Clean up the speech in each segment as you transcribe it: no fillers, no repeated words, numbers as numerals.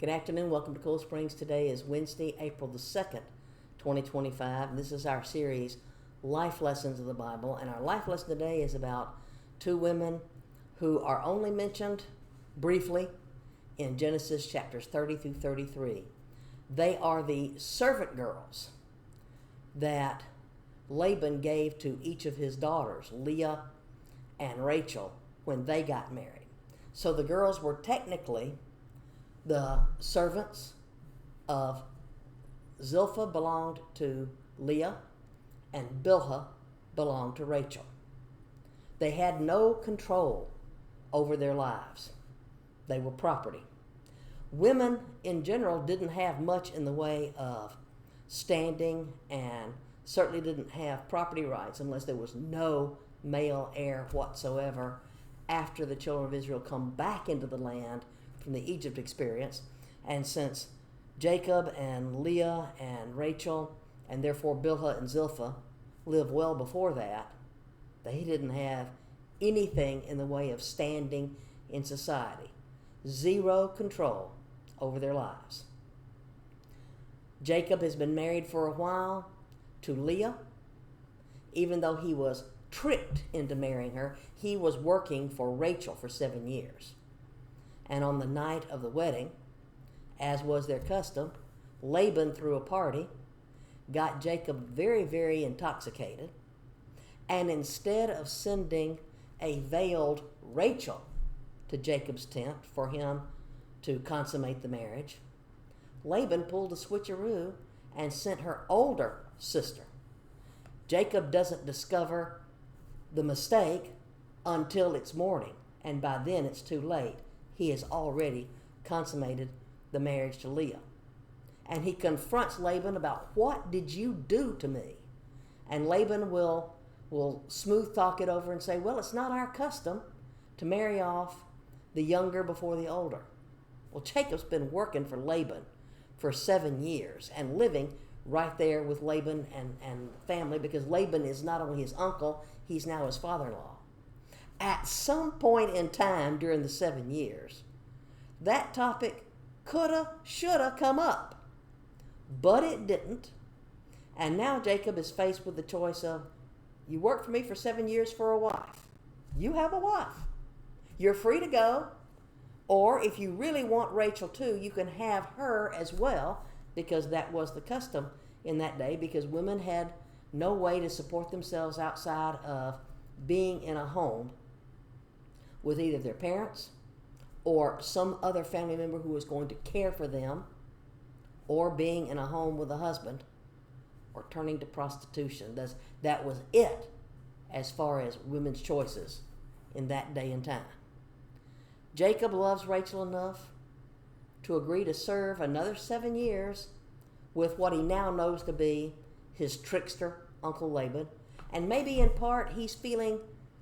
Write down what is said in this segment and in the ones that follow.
Good afternoon. Welcome to Cool Springs. Today is Wednesday, April the 2nd, 2025. This is our series, Life Lessons of the Bible. And our life lesson today is about two women who are only mentioned briefly in Genesis chapters 30 through 33. They are the servant girls that Laban gave to each of his daughters, Leah and Rachel, when they got married. So the girls were technically the servants of Zilpah belonged to Leah, and Bilhah belonged to Rachel. They had no control over their lives. They were property. Women in general didn't have much in the way of standing and certainly didn't have property rights unless there was no male heir whatsoever after the children of Israel come back into the land from the Egypt experience. And since Jacob and Leah and Rachel and therefore Bilhah and Zilpah lived well before that, they didn't have anything in the way of standing in society. Zero control over their lives. Jacob has been married for a while to Leah. Even though he was tricked into marrying her, he was working for Rachel for 7 years. And on the night of the wedding, as was their custom, Laban threw a party, got Jacob very, very intoxicated, and instead of sending a veiled Rachel to Jacob's tent for him to consummate the marriage, Laban pulled a switcheroo and sent her older sister. Jacob doesn't discover the mistake until it's morning, and by then it's too late. He has already consummated the marriage to Leah. And he confronts Laban about, what did you do to me? And Laban will smooth talk it over and say, well, it's not our custom to marry off the younger before the older. Well, Jacob's been working for Laban for 7 years and living right there with Laban and family, because Laban is not only his uncle, he's now his father-in-law. At some point in time during the 7 years, that topic coulda, shoulda come up, but it didn't. And now Jacob is faced with the choice of, you worked for me for 7 years for a wife. You have a wife. You're free to go. Or if you really want Rachel too, you can have her as well, because that was the custom in that day, because women had no way to support themselves outside of being in a home with either their parents or some other family member who was going to care for them, or being in a home with a husband, or turning to prostitution. That was it as far as women's choices in that day and time. Jacob loves Rachel enough to agree to serve another 7 years with what he now knows to be his trickster, Uncle Laban. And maybe in part he's feeling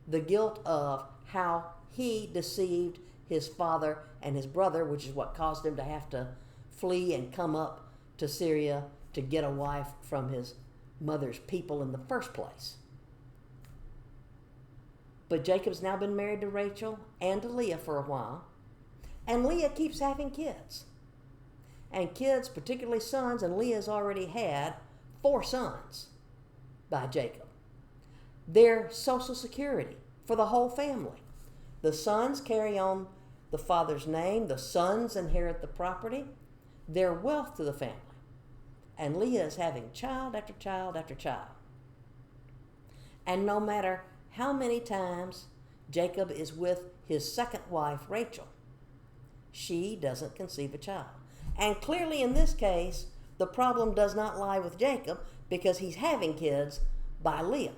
the guilt of how he deceived his father and his brother, which is what caused him to have to flee and come up to Syria to get a wife from his mother's people in the first place. But Jacob's now been married to Rachel and to Leah for a while, and Leah keeps having kids. And kids, particularly sons, and Leah's already had 4 sons by Jacob. They're social security for the whole family. The sons carry on the father's name. The sons inherit the property. They're wealth to the family. And Leah is having child after child after child. And no matter how many times Jacob is with his second wife, Rachel, she doesn't conceive a child. And clearly in this case, the problem does not lie with Jacob, because he's having kids by Leah.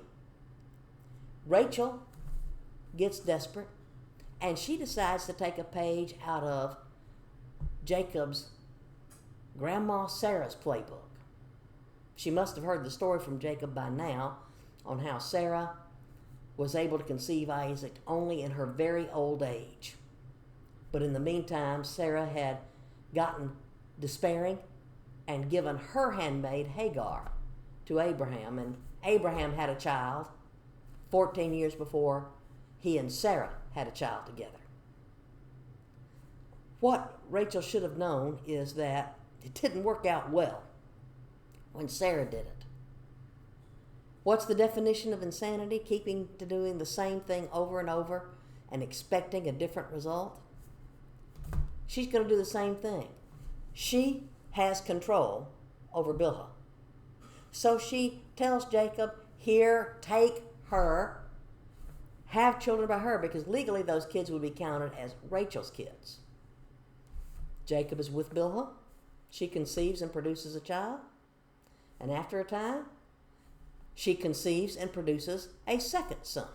Rachel gets desperate, and she decides to take a page out of Jacob's Grandma Sarah's playbook. She must have heard the story from Jacob by now on how Sarah was able to conceive Isaac only in her very old age. But in the meantime, Sarah had gotten despairing and given her handmaid Hagar to Abraham. And Abraham had a child 14 years before he and Sarah had a child together. What Rachel should have known is that it didn't work out well when Sarah did it. What's the definition of insanity? Keeping to doing the same thing over and over and expecting a different result. She's going to do the same thing. She has control over Bilhah. So she tells Jacob, here, take her, have children by her, because legally those kids would be counted as Rachel's kids. Jacob is with Bilhah. She conceives and produces a child. And after a time, she conceives and produces a second son.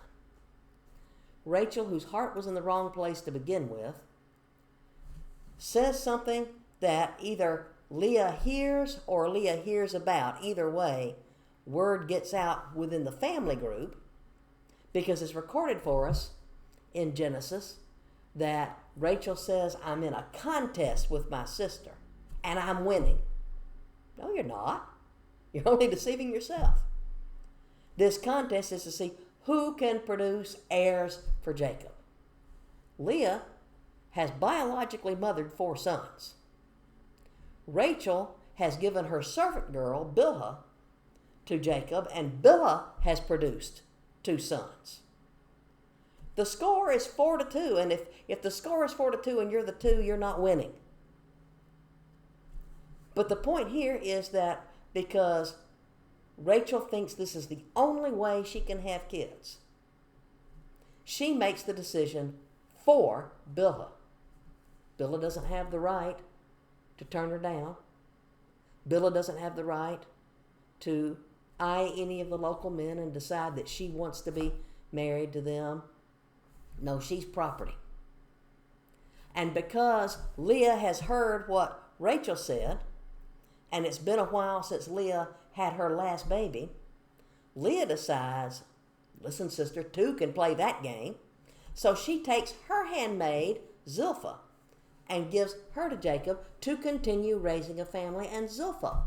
Rachel, whose heart was in the wrong place to begin with, says something that either Leah hears or Leah hears about. Either way, word gets out within the family group, because it's recorded for us in Genesis that Rachel says, I'm in a contest with my sister and I'm winning. No, you're not. You're only deceiving yourself. This contest is to see who can produce heirs for Jacob. Leah has biologically mothered 4 sons. Rachel has given her servant girl, Bilhah, to Jacob, and Bilhah has produced 2 sons. The score is 4-2, and if the score is 4-2 and you're the 2, you're not winning. But the point here is that because Rachel thinks this is the only way she can have kids, she makes the decision for Bilhah. Bilhah doesn't have the right to turn her down. Bilhah doesn't have the right to eye any of the local men and decide that she wants to be married to them. No, she's property. And because Leah has heard what Rachel said, and it's been a while since Leah had her last baby, Leah decides, listen, sister, 2 can play that game. So she takes her handmaid, Zilpah, and gives her to Jacob to continue raising a family, and Zilpah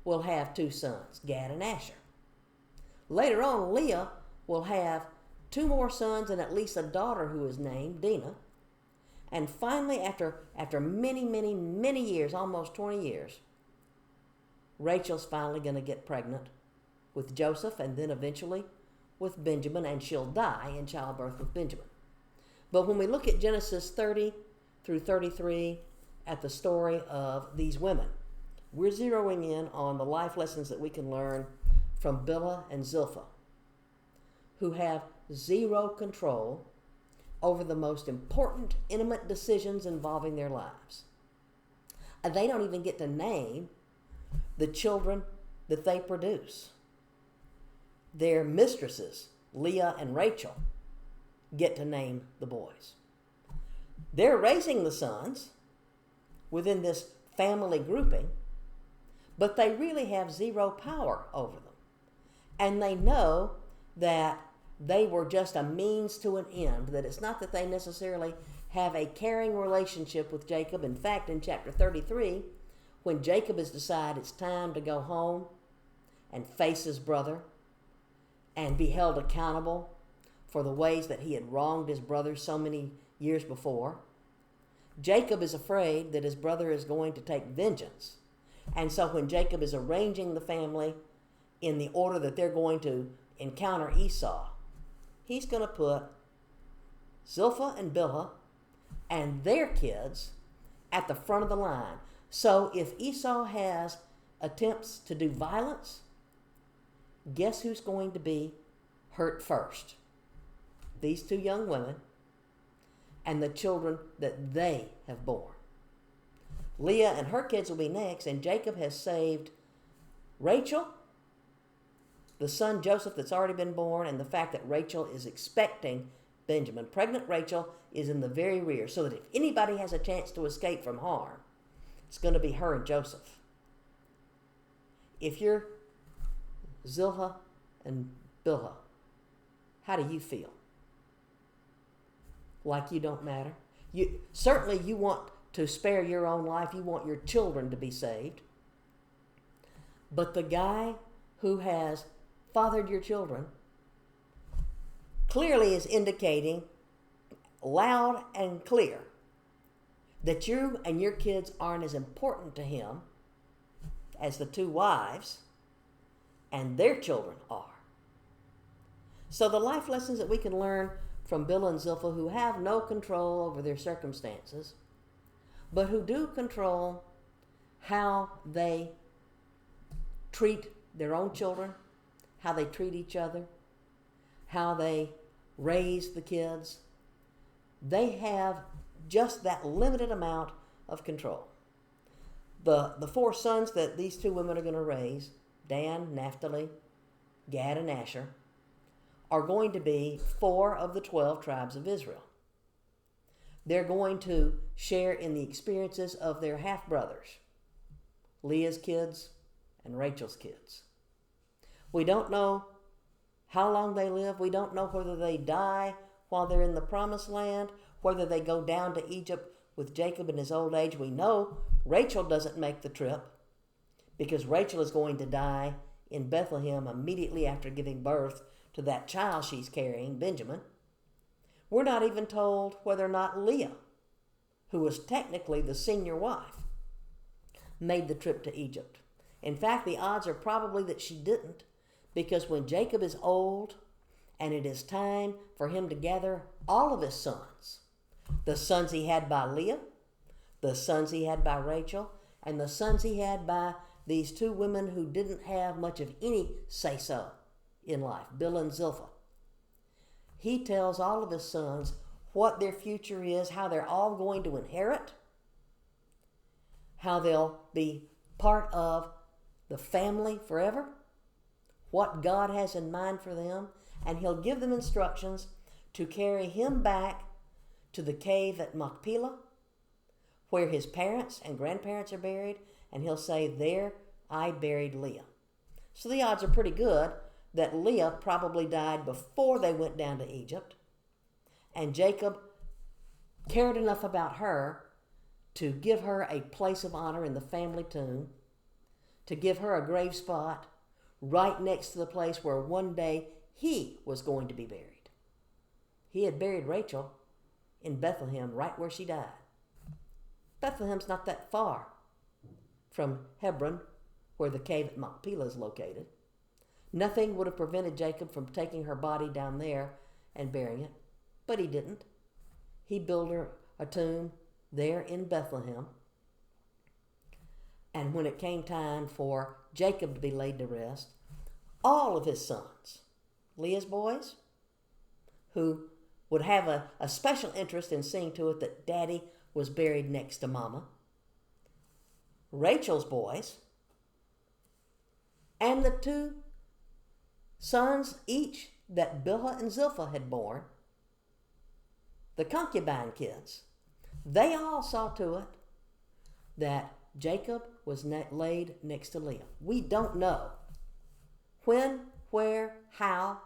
will have 2 sons, Gad and Asher. Later on, Leah will have 2 more sons and at least a daughter who is named Dinah. And finally, after many, many, many years, almost 20 years, Rachel's finally going to get pregnant with Joseph and then eventually with Benjamin, and she'll die in childbirth with Benjamin. But when we look at Genesis 30 through 33 at the story of these women, we're zeroing in on the life lessons that we can learn from Bilhah and Zilpah, who have zero control over the most important, intimate decisions involving their lives. And they don't even get to name the children that they produce. Their mistresses, Leah and Rachel, get to name the boys. They're raising the sons within this family grouping, but they really have zero power over them. And they know that they were just a means to an end, that it's not that they necessarily have a caring relationship with Jacob. In fact, in chapter 33, when Jacob has decided it's time to go home and face his brother and be held accountable for the ways that he had wronged his brother so many years before, Jacob is afraid that his brother is going to take vengeance. And so when Jacob is arranging the family in the order that they're going to encounter Esau, he's going to put Zilpah and Bilhah and their kids at the front of the line. So if Esau has attempts to do violence, guess who's going to be hurt first? These 2 young women and the children that they have borne. Leah and her kids will be next, and Jacob has saved Rachel, the son Joseph that's already been born, and the fact that Rachel is expecting Benjamin. Pregnant Rachel is in the very rear, so that if anybody has a chance to escape from harm, it's going to be her and Joseph. If you're Zilpah and Bilhah, how do you feel? Like you don't matter? Certainly you want to spare your own life. You want your children to be saved. But the guy who has fathered your children clearly is indicating loud and clear that you and your kids aren't as important to him as the two wives and their children are. So the life lessons that we can learn from Bilhah and Zilpah, who have no control over their circumstances, but who do control how they treat their own children, how they treat each other, how they raise the kids. They have just that limited amount of control. The four sons that these two women are going to raise, Dan, Naphtali, Gad, and Asher, are going to be 4 of the 12 tribes of Israel. They're going to share in the experiences of their half-brothers, Leah's kids and Rachel's kids. We don't know how long they live. We don't know whether they die while they're in the promised land, whether they go down to Egypt with Jacob in his old age. We know Rachel doesn't make the trip because Rachel is going to die in Bethlehem immediately after giving birth to that child she's carrying, Benjamin. We're not even told whether or not Leah, who was technically the senior wife, made the trip to Egypt. In fact, the odds are probably that she didn't, because when Jacob is old and it is time for him to gather all of his sons, the sons he had by Leah, the sons he had by Rachel, and the sons he had by these two women who didn't have much of any say-so in life, Bilhah and Zilpah. He tells all of his sons what their future is, how they're all going to inherit, how they'll be part of the family forever, what God has in mind for them, and he'll give them instructions to carry him back to the cave at Machpelah, where his parents and grandparents are buried, and he'll say, "There I buried Leah." So the odds are pretty good that Leah probably died before they went down to Egypt, and Jacob cared enough about her to give her a place of honor in the family tomb, to give her a grave spot right next to the place where one day he was going to be buried. He had buried Rachel in Bethlehem, right where she died. Bethlehem's not that far from Hebron, where the cave at Machpelah is located. Nothing would have prevented Jacob from taking her body down there and burying it, but he didn't. He built her a tomb there in Bethlehem. And when it came time for Jacob to be laid to rest, all of his sons, Leah's boys, who would have a special interest in seeing to it that Daddy was buried next to Mama, Rachel's boys, and the two sons each that Bilhah and Zilpah had borne, the concubine kids, they all saw to it that Jacob was laid next to Leah. We don't know when, where, how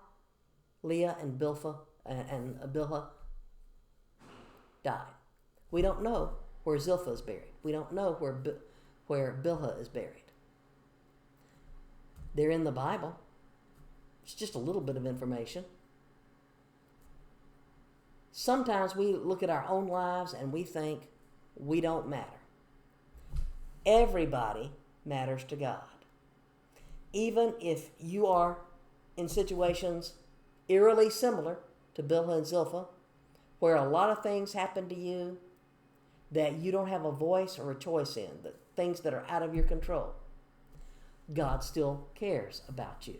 Leah and Bilhah died. We don't know where Zilpah is buried. We don't know where Bilhah is buried. They're in the Bible. It's just a little bit of information. Sometimes we look at our own lives and we think we don't matter. Everybody matters to God. Even if you are in situations eerily similar to Bilhah and Zilpah, where a lot of things happen to you that you don't have a voice or a choice in, the things that are out of your control, God still cares about you.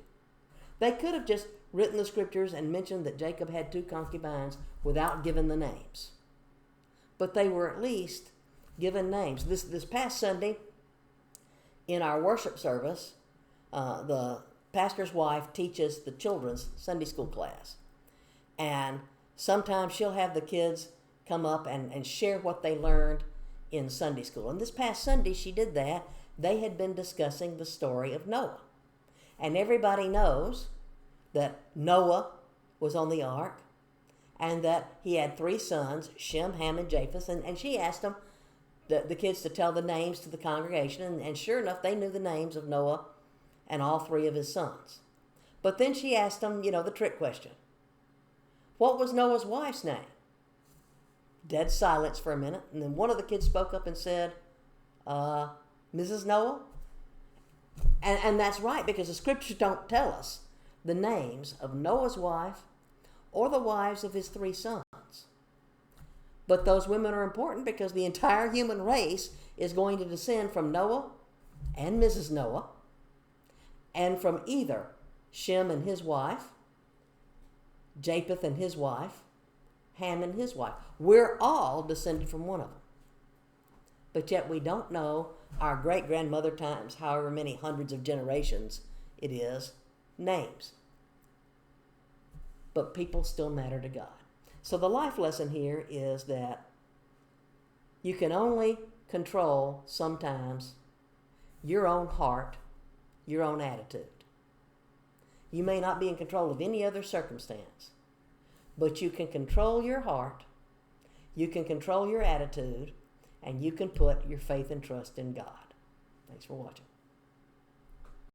They could have just written the scriptures and mentioned that Jacob had 2 concubines without giving the names. But they were at least given names. This past Sunday, in our worship service, the pastor's wife teaches the children's Sunday school class. And sometimes she'll have the kids come up and share what they learned in Sunday school. And this past Sunday she did that. They had been discussing the story of Noah. And everybody knows that Noah was on the ark and that he had 3 sons, Shem, Ham, and Japheth. And she asked them, the kids, to tell the names to the congregation. And sure enough, they knew the names of Noah and all 3 of his sons. But then she asked them, the trick question. What was Noah's wife's name? Dead silence for a minute, and then one of the kids spoke up and said, Mrs. Noah? And that's right, because the scriptures don't tell us the names of Noah's wife or the wives of his 3 sons. But those women are important because the entire human race is going to descend from Noah and Mrs. Noah, and from either Shem and his wife, Japheth and his wife, Ham and his wife. We're all descended from one of them. But yet we don't know our great-grandmother times however many hundreds of generations it is, names. But people still matter to God. So the life lesson here is that you can only control sometimes your own heart, your own attitude. You may not be in control of any other circumstance, but you can control your heart, you can control your attitude, and you can put your faith and trust in God. Thanks for watching.